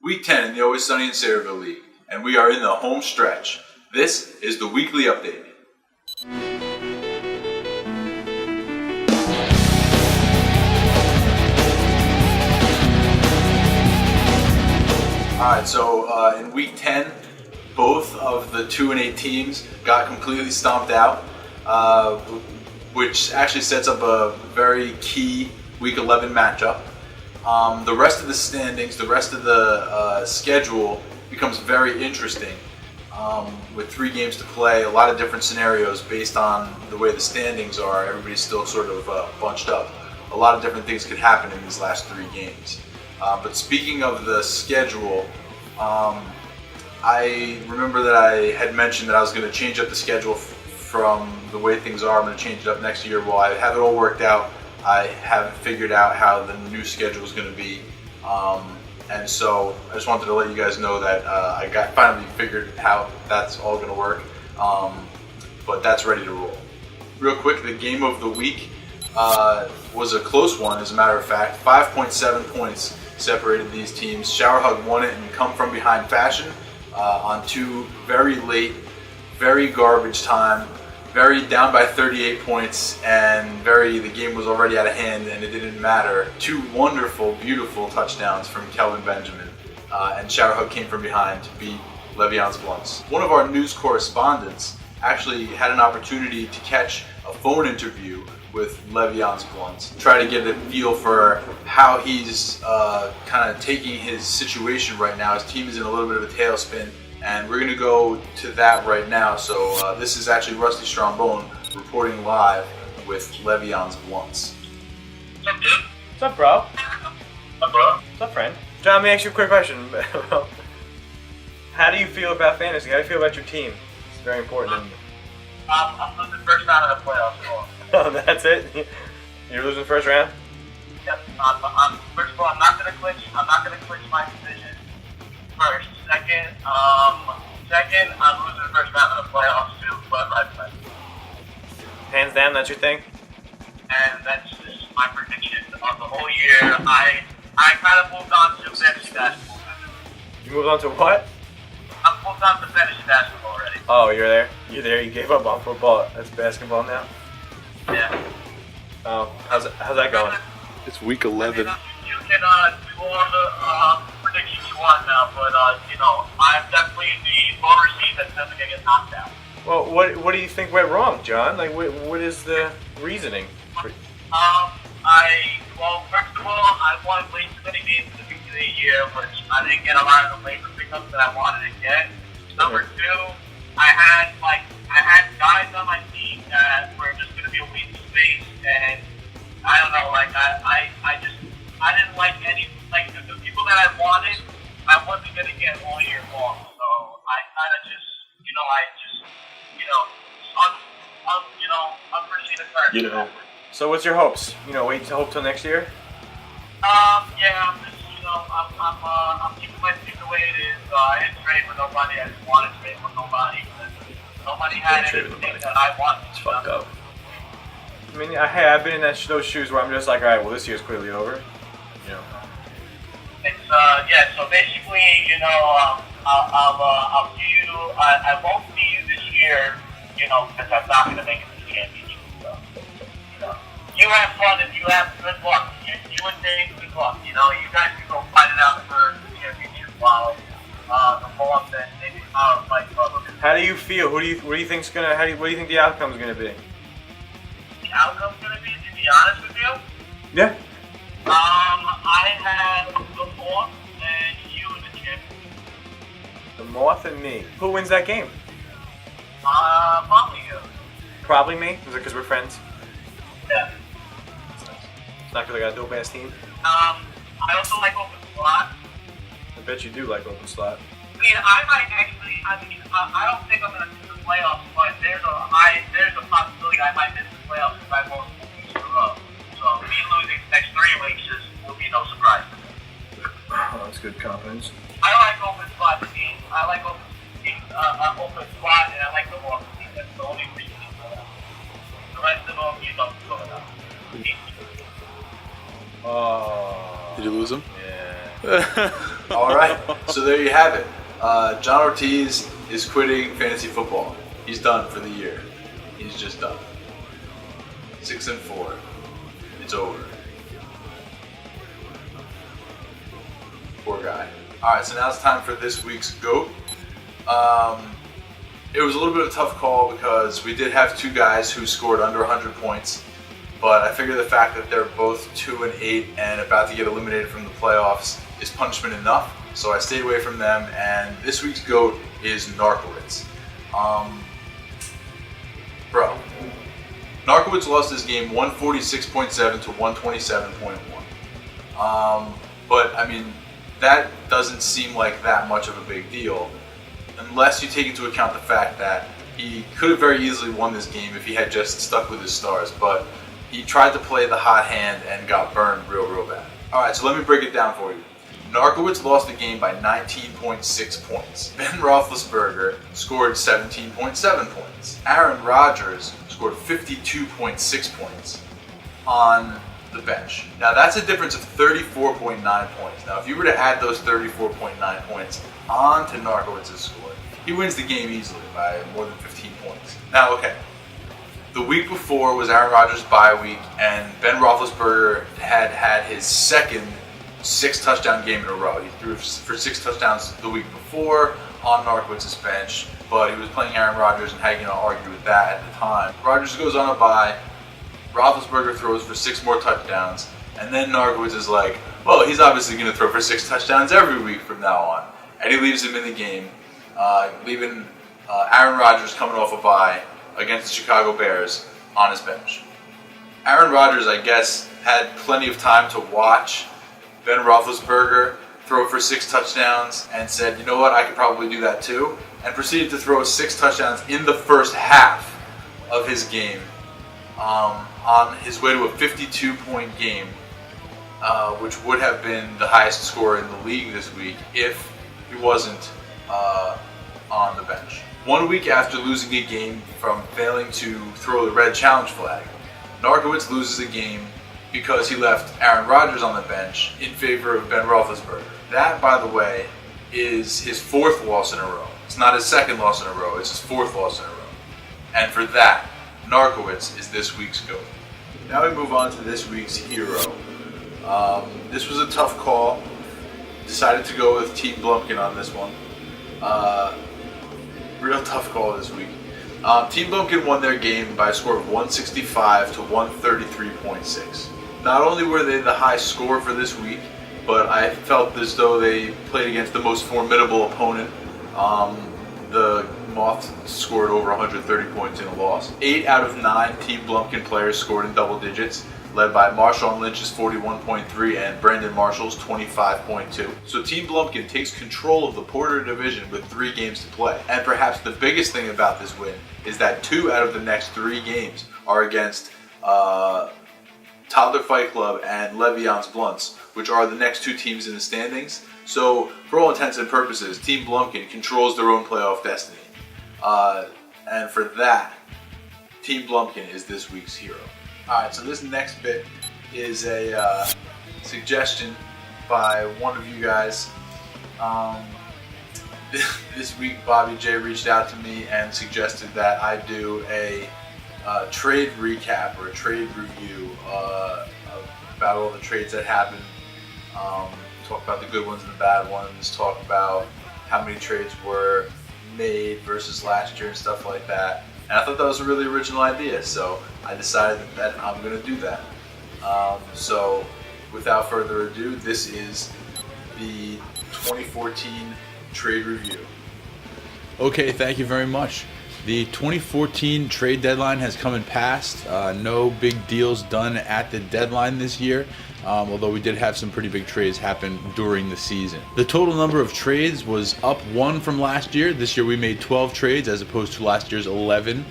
Week 10 in the Always Sunny in Sayreville League, and we are in the home stretch. This is the weekly update. Alright, so in week 10, both of the 2-8 teams got completely stomped out, which actually sets up a very key week 11 matchup. The rest of the standings, the rest of the schedule becomes very interesting with 3 games to play, a lot of different scenarios based on the way the standings are. Everybody's still sort of bunched up. A lot of different things could happen in these last 3 games. But speaking of the schedule, I remember that I had mentioned that I was going to change up the schedule from the way things are. I'm going to change it up next year. Well, I have it all worked out. I haven't figured out how the new schedule is going to be, and so I just wanted to let you guys know that I finally figured how that's all going to work, but that's ready to roll. Real quick, the game of the week was a close one, as a matter of fact. 5.7 points separated these teams. Showerhug won it in come-from-behind fashion on 2 very late, very garbage time. Very down by 38 points, and the game was already out of hand, and it didn't matter. 2 wonderful, beautiful touchdowns from Kelvin Benjamin, and Showerhug came from behind to beat Le'Veon's Blunts. One of our news correspondents actually had an opportunity to catch a phone interview with Le'Veon's Blunts, try to get a feel for how he's kind of taking his situation right now. His team is in a little bit of a tailspin. And we're going to go to that right now. So this is actually Rusty Strombone reporting live with Le'Veon's Blunts. What's up, dude? What's up, bro? What's up, bro? What's up, friend? John, let me ask you a quick question. How do you feel about fantasy? How do you feel about your team? It's very important. I'm losing first round of the playoffs. Oh, that's it? You're losing first round? Yep. First of all, I'm not gonna clinch my division. First. Second, I'm losing the first round of the playoffs too, but right. Hands down, that's your thing? And that's just my prediction of the whole year. I kind of moved on to fantasy basketball. You moved on to what? I've moved on to fantasy basketball already. Oh, you're there? You're there? You gave up on football. That's basketball now? Yeah. Oh, how's that going? It's week 11. You can do all the predictions you want now, but I'm definitely the voter seat that's never gonna get knocked out. Well, what do you think went wrong, John? Like, what is the reasoning? First of all, I wanted late too many games at the beginning of the year, which I didn't get a lot of the labor pickups that I wanted to get. Number 2, I had guys on my team that were just gonna be a waste of space, and I don't know, I didn't like any, the people that I wanted, I wasn't going to get all year long. So I kind of just, unforeseen occurrence. So what's your hopes? Wait to hope till next year? Yeah, I'm just, I'm keeping my team the way it is. I didn't trade with nobody. I didn't want to trade with nobody. Nobody had anything that I wanted. It's fucked up. I mean, I've been in those shoes where I'm just like, all right, well, this year's clearly over. It's so basically, I'll see you. I won't see you this year, because I'm not going to make it to the championship. So, you have fun and you have good luck. You and Dave, good luck. You guys can go fight it out for the championship while the Bulls and maybe fight for other. How do you feel? What do you think's gonna? What do you think the outcome's gonna be? The outcome's gonna be, to be honest with you. Yeah. I have the Moth and you in the championship. The Moth and me. Who wins that game? Probably you. Probably me? Is it because we're friends? Yeah. It's not because I got a dope-ass team? I also like open slot. I bet you do like open slot. I might actually, I don't think I'm going to miss the playoffs, but there's a possibility I might miss the playoffs if I won't lose in a row. So me losing the next 3 weeks will be no surprise. Oh, that's good confidence. I like open slot teams. I like open slot, and I like the Moth team. That's the only reason. The rest of them, don't go enough. Oh. Did you lose him? Yeah. All right, so there you have it. John Ortiz is quitting fantasy football. He's done for the year. He's just done. 6-4. It's over. Poor guy. All right, so now it's time for this week's GOAT. It was a little bit of a tough call because we did have two guys who scored under 100 points, but I figure the fact that they're both 2-8 and about to get eliminated from the playoffs is punishment enough, so I stayed away from them, and this week's GOAT is Narkowitz. Bro, Narkowitz lost this game 146.7 to 127.1. But, I mean, that doesn't seem like that much of a big deal, unless you take into account the fact that he could have very easily won this game if he had just stuck with his stars, but he tried to play the hot hand and got burned real bad. Alright, so let me break it down for you. Narkowitz lost the game by 19.6 points. Ben Roethlisberger scored 17.7 points. Aaron Rodgers scored 52.6 points on the bench. Now that's a difference of 34.9 points. Now if you were to add those 34.9 points onto Narkowitz's score, he wins the game easily by more than 15 points. Now, okay, the week before was Aaron Rodgers' bye week, and Ben Roethlisberger had his second 6-touchdown game in a row. He threw for 6 touchdowns the week before on Narkowitz's bench, but he was playing Aaron Rodgers and had to argue with that at the time. Rodgers goes on a bye. Roethlisberger throws for 6 more touchdowns, and then Narkowitz is like, well, he's obviously going to throw for 6 touchdowns every week from now on. And he leaves him in the game, leaving Aaron Rodgers coming off a bye against the Chicago Bears on his bench. Aaron Rodgers, I guess, had plenty of time to watch Ben Roethlisberger throw for 6 touchdowns and said, you know what, I could probably do that too, and proceeded to throw 6 touchdowns in the first half of his game on his way to a 52-point game, which would have been the highest score in the league this week if he wasn't on the bench. 1 week after losing a game from failing to throw the red challenge flag, Narkowitz loses a game because he left Aaron Rodgers on the bench in favor of Ben Roethlisberger. That, by the way, is his 4th loss in a row. It's not his 2nd loss in a row, it's his 4th loss in a row. And for that, Narkowitz is this week's GOAT. Now we move on to this week's hero. This was a tough call. Decided to go with Team Blumpkin on this one. Real tough call this week. Team Blumpkin won their game by a score of 165 to 133.6. Not only were they the high score for this week, but I felt as though they played against the most formidable opponent. The Moths scored over 130 points in a loss. 8 out of 9 Team Blumpkin players scored in double digits, led by Marshawn Lynch's 41.3 and Brandon Marshall's 25.2. So Team Blumpkin takes control of the Porter division with 3 games to play. And perhaps the biggest thing about this win is that 2 out of the next 3 games are against Toddler Fight Club and Le'Veon's Blunts, which are the next 2 teams in the standings. So for all intents and purposes, Team Blumpkin controls their own playoff destiny. And for that, Team Blumpkin is this week's hero. Alright, so this next bit is a suggestion by one of you guys. This week, Bobby J reached out to me and suggested that I do a trade recap or a trade review about all the trades that happened. Talk about the good ones and the bad ones. Talk about how many trades were made versus last year and stuff like that. And I thought that was a really original idea, so I decided that I'm going to do that. So without further ado, this is the 2014 trade review. Okay, thank you very much. The 2014 trade deadline has come and passed. No big deals done at the deadline this year, although we did have some pretty big trades happen during the season. The total number of trades was up 1 from last year. This year we made 12 trades as opposed to last year's 11.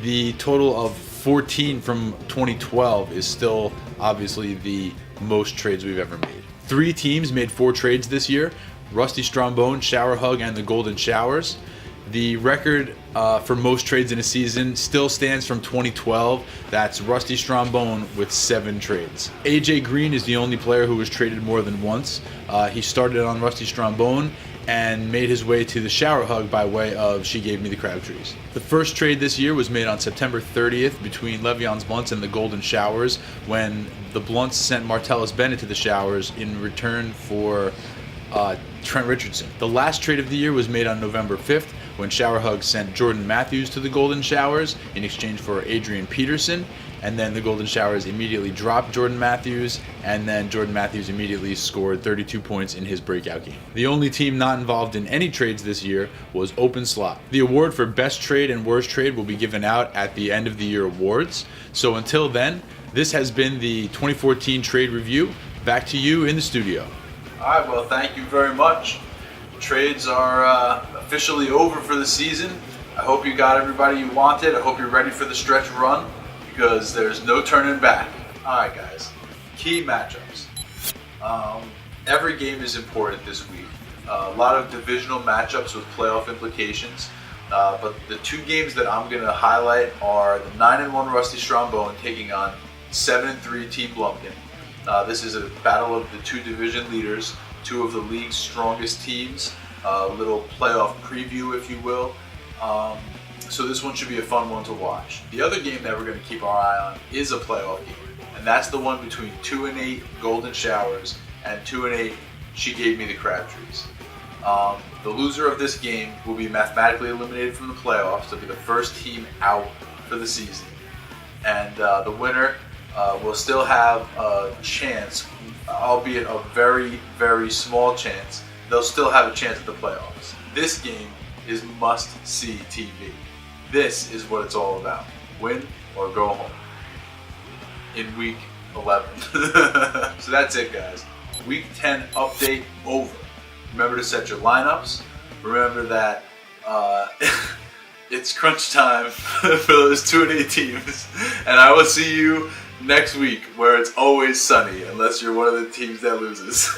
The total of 14 from 2012 is still obviously the most trades we've ever made. 3 teams made 4 trades this year: Rusty Strombone, Shower Hug, and the Golden Showers. The record for most trades in a season still stands from 2012. That's Rusty Strombone with 7 trades. AJ Green is the only player who was traded more than once. He started on Rusty Strombone and made his way to the Shower Hug by way of She Gave Me the Crabtrees. The first trade this year was made on September 30th between Le'Veon's Blunts and the Golden Showers, when the Blunts sent Martellus Bennett to the Showers in return for Trent Richardson. The last trade of the year was made on November 5th when Shower Hug sent Jordan Matthews to the Golden Showers in exchange for Adrian Peterson, and then the Golden Showers immediately dropped Jordan Matthews, and then Jordan Matthews immediately scored 32 points in his breakout game. The only team not involved in any trades this year was Open Slot. The award for best trade and worst trade will be given out at the end of the year awards. So until then, this has been the 2014 Trade Review. Back to you in the studio. All right, well, thank you very much. Trades are officially over for the season. I hope you got everybody you wanted. I hope you're ready for the stretch run, because there's no turning back. All right, guys. Key matchups. Every game is important this week. A lot of divisional matchups with playoff implications. But the 2 games that I'm going to highlight are the 9-1 Rusty Strombone taking on 7-3 Team Lumpkin. This is a battle of the 2 division leaders, 2 of the league's strongest teams. A little playoff preview, if you will. So this one should be a fun one to watch. The other game that we're going to keep our eye on is a playoff game, and that's the one between 2-8 Golden Showers and 2-8 She Gave Me the Crabtrees. The loser of this game will be mathematically eliminated from the playoffs. They'll be the first team out for the season, and the winner will still have a chance, albeit a very, very small chance. They'll still have a chance at the playoffs. This game is must-see TV. This is what it's all about. Win or go home in week 11. So that's it, guys. Week 10 update over. Remember to set your lineups. Remember that it's crunch time for those 2-8 teams. And I will see you next week, where it's always sunny, unless you're one of the teams that loses.